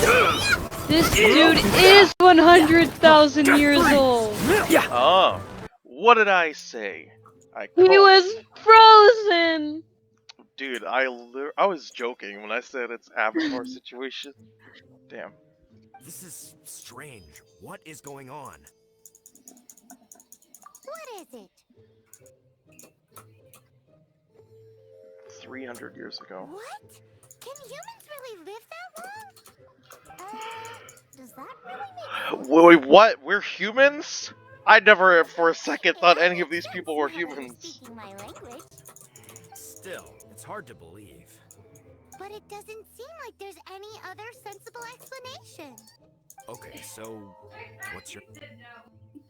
C: This dude is 100,000 years old!
E: Oh, what did I say?
C: He was frozen!
E: Dude, I was joking when I said it's Avatar situation. Damn.
I: This is strange. What is going on?
J: What is it?
E: 300 years ago.
J: What? Can humans really live that long? Does that really make
E: Wait, what? We're humans? I never for a second thought any of these people were humans.
J: speaking my language?
I: Still, it's hard to believe.
J: But it doesn't seem like there's any other sensible explanation.
I: Okay, so what's your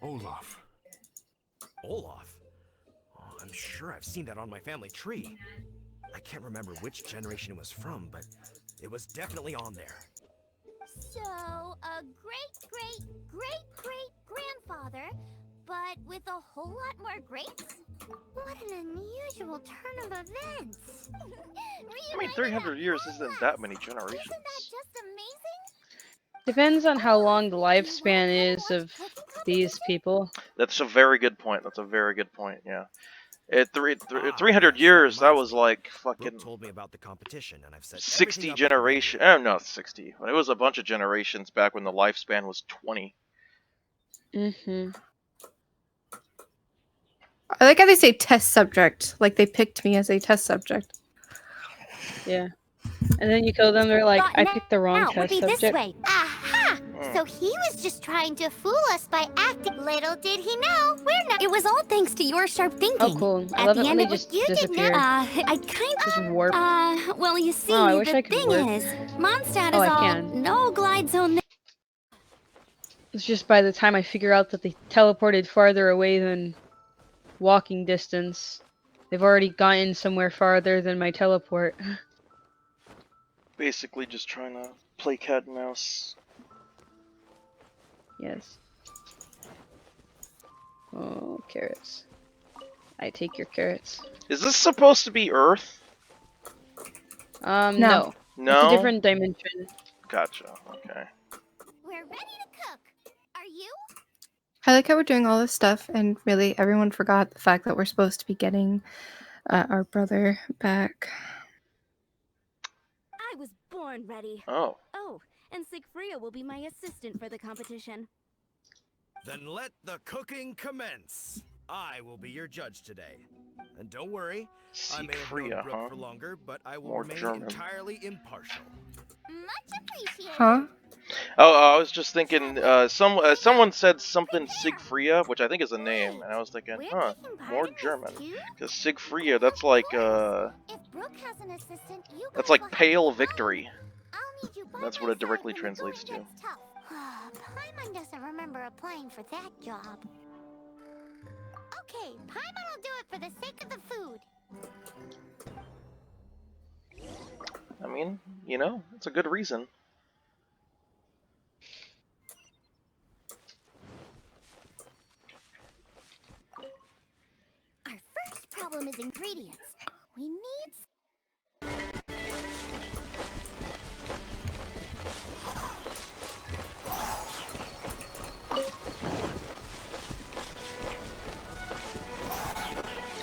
H: Olaf.
I: Olaf? Oh, I'm sure I've seen that on my family tree. I can't remember which generation it was from, but it was definitely on there.
J: So, a great-great-great-great-grandfather, but with a whole lot more greats? What an unusual turn of events.
E: I mean, 300 years isn't that many generations.
J: Isn't that just amazing?
C: Depends on how long the lifespan is of these people.
E: That's a very good point. That's a very good point. Yeah. At 300
I: yes, that
E: years, that
I: reminds
E: was
I: me.
E: like
I: Brooke
E: fucking
I: told me about the competition, and I've set
E: 60
I: everything up at the venue.
E: generations. Oh, no, 60. It was a bunch of generations back when the lifespan was 20.
C: Mm-hmm.
B: I like how they say test subject. Like they picked me as a test subject.
C: Yeah. And then you kill them, they're like,
J: Thought
C: I picked the wrong
J: now would
C: test
J: be this
C: subject.
J: way. Aha! So he was just trying to fool us by acting. Little did he know, we're not.
F: It was all thanks to your sharp thinking.
C: Oh, cool. I
F: At
C: love
F: the
C: it when
F: end,
C: they
F: it was
C: just
F: you
C: disappear.
F: did not. I kind
C: Just warp.
F: well, you see,
C: Oh, I wish
F: the
C: I could
F: thing
C: warp.
F: is, Mondstadt
C: Oh,
F: is
C: I
F: all
C: can.
F: no glide zone.
C: It's just by the time I figure out that they teleported farther away than walking distance, they've already gotten somewhere farther than my teleport.
E: Basically just trying to play cat and mouse.
C: Yes. Oh, carrots. I take your carrots.
E: Is this supposed to be Earth?
B: No.
C: No.
E: No?
C: It's a different dimension.
E: Gotcha. Okay.
J: We're ready to cook. Are you?
B: I like how we're doing all this stuff, and really everyone forgot the fact that we're supposed to be getting our brother back.
F: I was born ready.
E: Oh.
F: Oh, and Sigfria will be my assistant for the competition.
I: Then let the cooking commence. I will be your judge today. And don't worry, I may have known
E: Siegfried,
I: Brooke
E: huh?
I: for longer, but I will
E: More
I: remain
E: German.
I: entirely impartial.
J: Much appreciated.
B: Huh?
E: Oh, I was just thinking, someone said something Siegfried, which I think is a name, and I was thinking,
J: We're
E: huh,
J: taking part
E: more
J: in this
E: German.
J: too?
E: Because Siegfried, that's like,
J: If Brooke has an assistant, you
E: that's
J: guys
E: like
J: will have
E: pale
J: to
E: victory.
J: I'll need you by
E: That's
J: my
E: what it
J: side
E: directly
J: when the
E: translates
J: going
E: to.
J: gets tough. Paimon doesn't remember applying for that job. Okay, Paimon will do it for the sake of the food.
E: I mean, you know, it's a good reason.
J: Our first problem is ingredients. We need...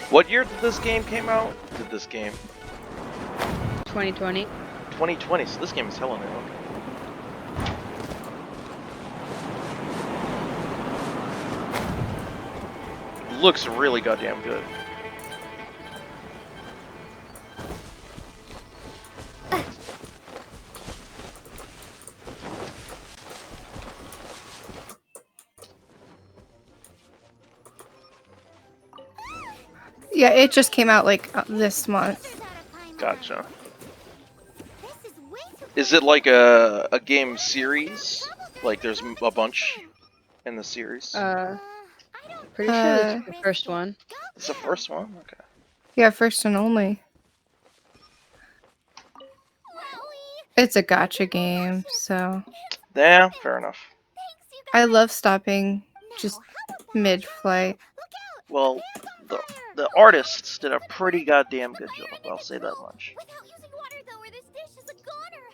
E: What year did this game came out?
C: 2020.
E: 2020, so this game is hella new. Looks really goddamn good.
B: Yeah, it just came out like this month.
E: Gotcha.
J: This is way too...
E: Is it like a game series? Like there's a bunch in the series?
C: Pretty sure it's the first one.
E: It's the first one? Okay.
B: Yeah, first and only. It's a gacha game, so
E: Yeah, fair enough.
B: I love stopping just mid-flight.
E: Well, the artists did a pretty goddamn good job, I'll say that much.
J: Without using water though, or this dish is a goner.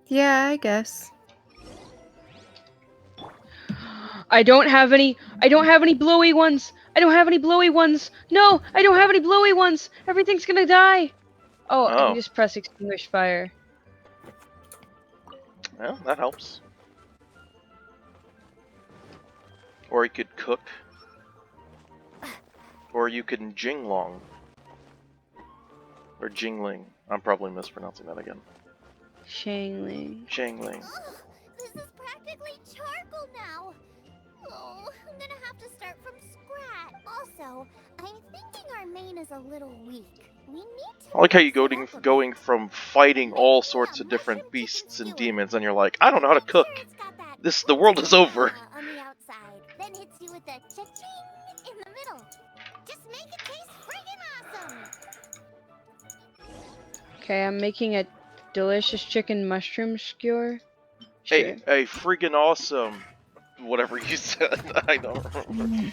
B: Yeah, I guess.
C: I don't have any blowy ones. I don't have any blowy ones. No, I don't have any blowy ones. Everything's gonna die. Oh, I
E: Oh.
C: can just press extinguish fire.
E: Well, that helps. Or you could cook. Or you can jinglong. Or jingling. I'm probably mispronouncing that again.
C: Shangling.
E: Jingling.
J: This is practically charcoal now. Oh, I'm gonna have to start from scratch. Also, I'm thinking our main is a little weak. We need to...
E: I like how you going from fighting all sorts of different beasts and demons, and you're like, I don't know how to cook. The world is over.
J: On the outside, then hits you with a cha-ching in the middle. Just make it taste friggin' awesome.
C: Okay, I'm making a delicious chicken mushroom skewer.
E: Hey, freaking awesome. Whatever you said, I don't remember.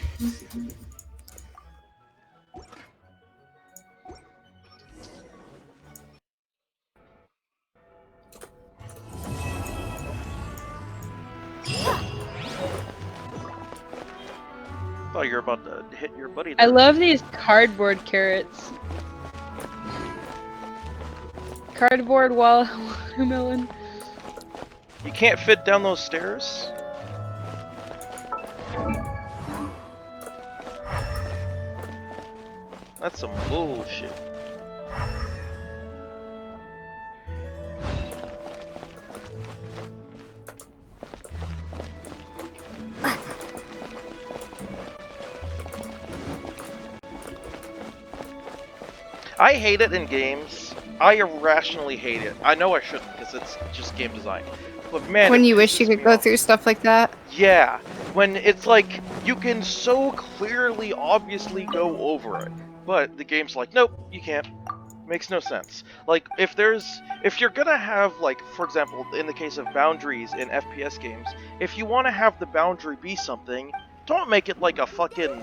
E: thought you were about to hit your buddy
C: I
E: there.
C: love these cardboard carrots. Cardboard watermelon.
E: You can't fit down those stairs? That's some bullshit. I hate it in games. I irrationally hate it. I know I shouldn't because it's just game design. But man,
B: When
E: it
B: you wish you
E: pisses
B: could
E: me
B: go
E: off.
B: through stuff like that.
E: Yeah, when it's like you can so clearly, obviously go over it, but the game's like, nope, you can't. Makes no sense. Like if you're gonna have, like, for example, in the case of boundaries in FPS games, if you want to have the boundary be something, don't make it like a fucking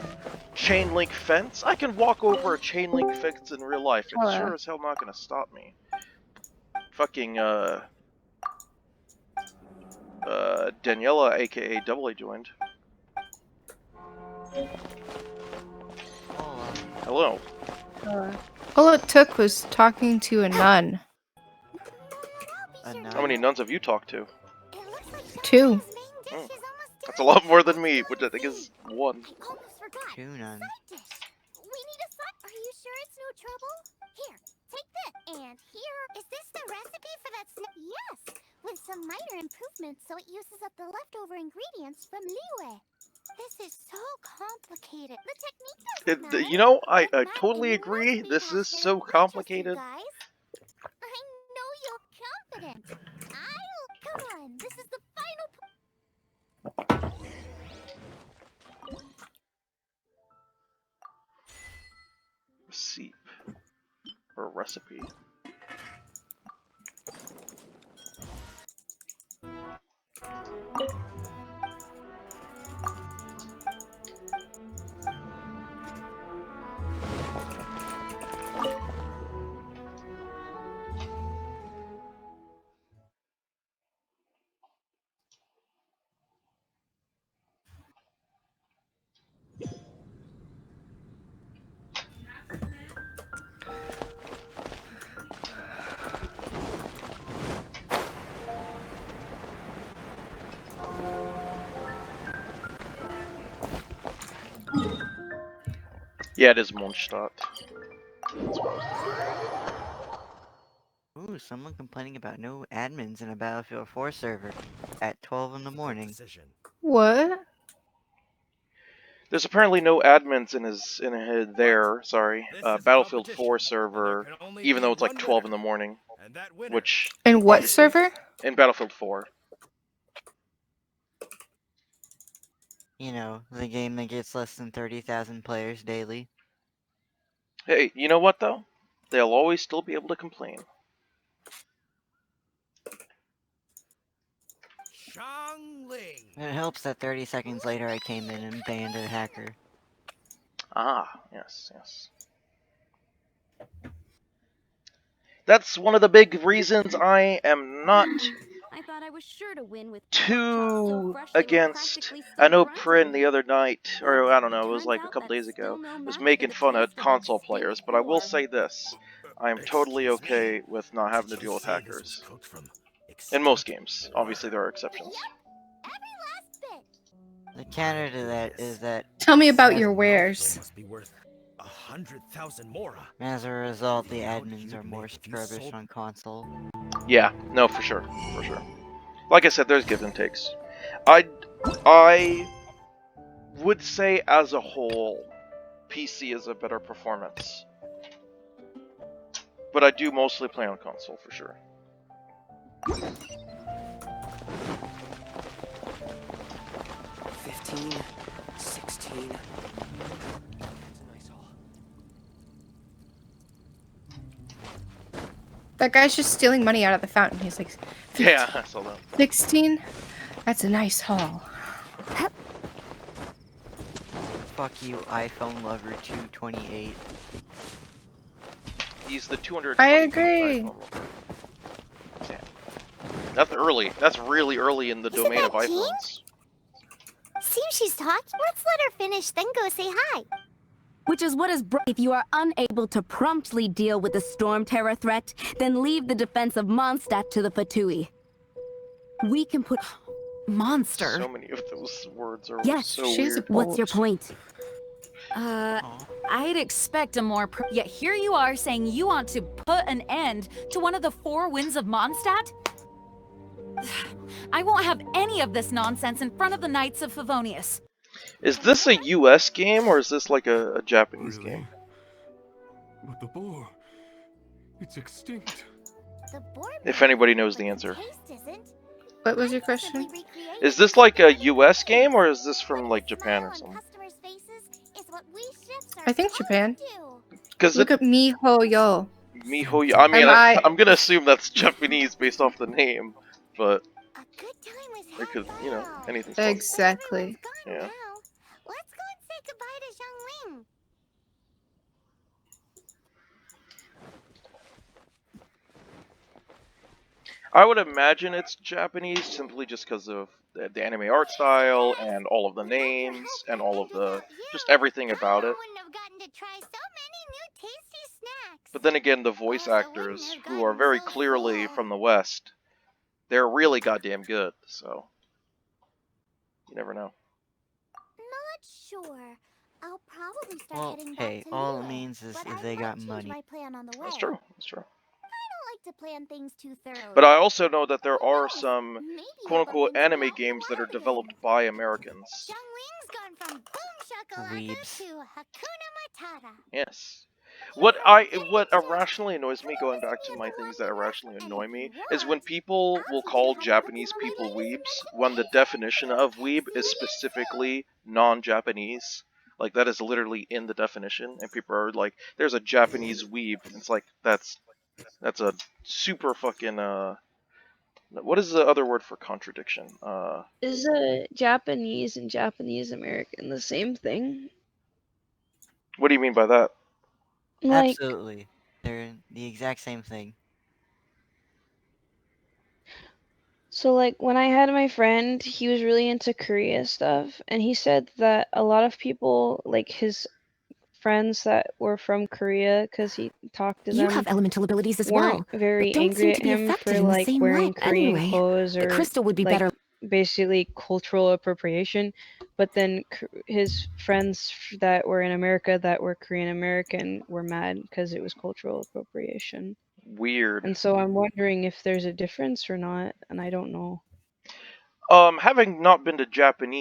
E: chain link fence. I can walk over a chain link fence in real life. It's sure as hell not gonna stop me. Fucking Daniela, aka Double A, joined. Hello.
B: All it took was talking to a nun.
E: How many nuns have you talked to?
B: 2.
E: Hmm. That's a lot more than me, which I think is 1.
L: 2 nuns.
F: We need a side. Are you sure it's no trouble? Here, take this. And here, is this the recipe for that snack? Yes, with some minor improvements so it uses up the leftover ingredients from Liwe. This is so complicated. The technique doesn't matter.
E: You know, I totally agree. This is so complicated.
F: Guys, I know you're confident. Come on, this is the final.
E: Recipe. Or recipe. Yeah, it is Mondstadt.
L: Ooh, someone complaining about no admins in a Battlefield 4 server at 12 in the morning.
B: What?
E: There's apparently no admins in his Battlefield 4 server, even though it's like 12 in the morning. Which
B: In what server?
E: In Battlefield 4.
L: You know, the game that gets less than 30,000 players daily.
E: Hey, you know what though? They'll always still be able to complain.
L: It helps that 30 seconds later I came in and banned a hacker.
E: Ah, yes, yes. That's one of the big reasons I am not
F: I thought I was sure to win with
E: too against. I know Prin the other night, or I don't know, it was like a couple days ago, was making fun of console players, but I will say this. I am totally okay with not having to deal with hackers. In most games. Obviously there are exceptions.
L: The counter to that is that...
B: Tell me about your wares.
I: Must be worth 100,000 more.
L: As a result, the admins are more scrubbish on console.
E: Yeah, no, for sure, for sure. Like I said, there's give and takes. I would say as a whole, PC is a better performance. But I do mostly play on console, for sure.
K: 15, 16.
B: That guy's just stealing money out of the fountain. He's like,
E: Yeah, I saw that.
B: 16? That's a nice haul.
L: Fuck you, iPhone lover 228.
E: He's the 200.
B: I agree.
E: That's early. That's really early in the domain of iPhones.
F: Seriously, she's talking. Let's let her finish, then go say hi.
M: Which is what is if you are unable to promptly deal with the storm terror threat, then leave the defense of Mondstadt to the Fatui. We can put... Monster?
E: So many of those words are
M: Yes,
E: so
B: she's
E: weird.
B: a
M: What's your
B: bolt.
M: point?
D: I'd expect a more yet here you are saying you want to put an end to one of the 4 winds of Mondstadt? I won't have any of this nonsense in front of the Knights of Favonius.
E: Is this a US game or is this like a Japanese
H: Really?
E: game?
H: But the boar, it's extinct.
F: The boar
E: If anybody knows the answer.
F: taste isn't.
B: What was your question?
E: Is this like a US game or is this from like Japan or something?
B: I think Japan.
E: Because
B: Look at Miho Yo.
E: Miho, I mean, I'm gonna assume that's Japanese based off the name, but it could, you know, anything's possible.
B: Exactly.
E: Yeah.
F: Let's go and say goodbye to Xiangling.
E: I would imagine it's Japanese simply just because of the anime art style and all of the names and all of the just everything about it. But then again, the voice actors, who are very clearly from the West, they're really goddamn good, so you never know.
F: Not sure. I'll probably start
L: Well,
F: heading back
L: hey,
F: to
L: all it
F: Liyue,
L: means is
F: but
L: if
F: I
L: they
F: might
L: got
F: change
L: money.
F: my plan on the way.
E: That's true. That's true.
F: I don't like to plan things too thoroughly.
E: But I also know that there are some
F: Maybe
E: quote-unquote
F: we'll
E: anime
F: bring
E: games that are
F: wild
E: developed
F: again.
E: by Americans.
F: Xiangling's gone from boom shakalaka
L: Weebs.
F: to Hakuna Matata.
E: Yes. What irrationally annoys me, going back to my things that irrationally annoy me, is when people will call Japanese people weebs when the definition of weeb is specifically non-Japanese. Like, that is literally in the definition, and people are like, there's a Japanese weeb. It's like, that's a super fucking, what is the other word for contradiction?
C: Is Japanese and Japanese American the same thing?
E: What do you mean by that?
C: Like,
L: Absolutely. They're the exact same thing.
C: so like when I had my friend, he was really into Korea stuff, and he said that a lot of people, like his friends that were from Korea, because he talked to
M: You
C: them,
M: have elemental abilities as
C: weren't
M: well,
C: very
M: but don't
C: angry
M: seem
C: at
M: to be
C: him
M: affected
C: for
M: in the
C: like
M: same
C: wearing
M: way.
C: Korean
M: Anyway,
C: clothes
M: the
C: or
M: crystal would be
C: like
M: better.
C: basically cultural appropriation. But then his friends that were in America that were Korean American were mad because it was cultural appropriation.
E: Weird.
C: And so I'm wondering if there's a difference or not, and I don't know.
E: Having not been to Japan,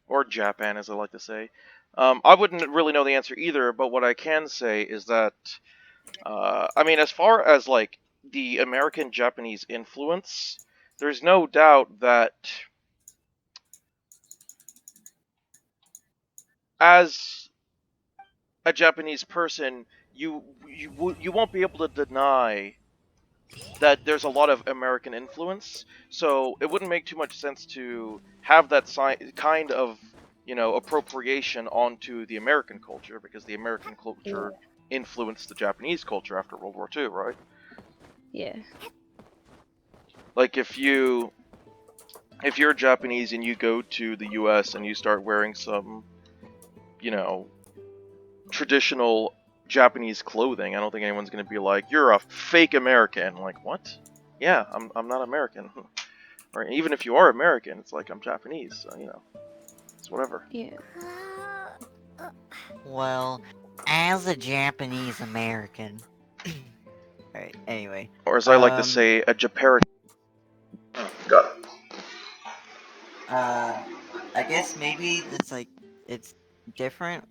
E: or Japan as I like to say, I wouldn't really know the answer either, but what I can say is that, I mean, as far as, like, the American-Japanese influence, there's no doubt that as a Japanese person, you won't be able to deny that there's a lot of American influence, so it wouldn't make too much sense to have that kind of, you know, appropriation onto the American culture, because the American culture influenced the Japanese culture after World War II, right?
C: Yeah.
E: Like, if you're Japanese and you go to the US and you start wearing some, you know, traditional Japanese clothing, I don't think anyone's going to be like, you're a fake American. Like, what? Yeah, I'm not American. Or even if you are American, it's like, I'm Japanese, so, you know, it's whatever.
C: Yeah.
L: Well, as a Japanese American. Alright, anyway.
E: Or as I like to say, a Japaric. Got it.
L: I guess maybe it's like, it's different